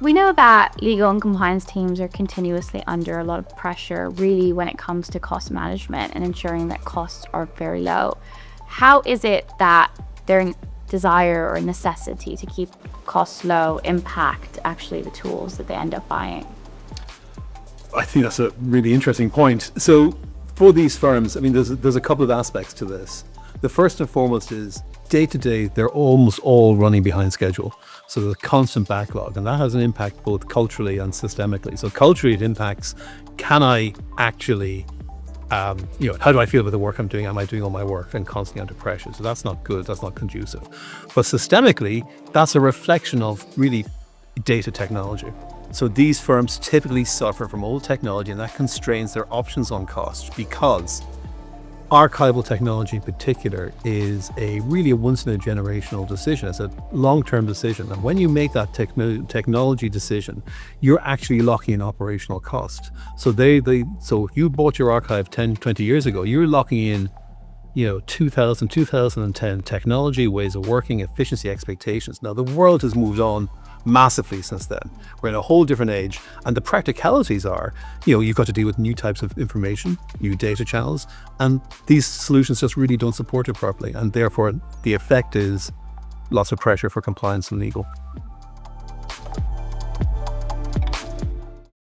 We know that legal and compliance teams are continuously under a lot of pressure, really, when it comes to cost management and ensuring that costs are very low. How is it that their desire or necessity to keep costs low impact actually the tools that they end up buying? I think that's a really interesting point. So for these firms, I mean, there's a couple of aspects to this. The first and foremost is day to day, they're almost all running behind schedule. So there's a constant backlog, and that has an impact both culturally and systemically. So culturally, it impacts, can I actually, how do I feel about the work I'm doing? Am I doing all my work? And constantly under pressure. So that's not good. That's not conducive. But systemically, that's a reflection of really data technology. So these firms typically suffer from old technology, and that constrains their options on cost, because archival technology in particular is really a once in a generational decision. It's a long-term decision. And when you make that technology decision, you're actually locking in operational cost. So so if you bought your archive 10, 20 years ago, you're locking in 2010 technology, ways of working, efficiency expectations. Now the world has moved on massively since then. We're in a whole different age, and the practicalities are, you've got to deal with new types of information, new data channels, and these solutions just really don't support it properly, and therefore the effect is lots of pressure for compliance and legal.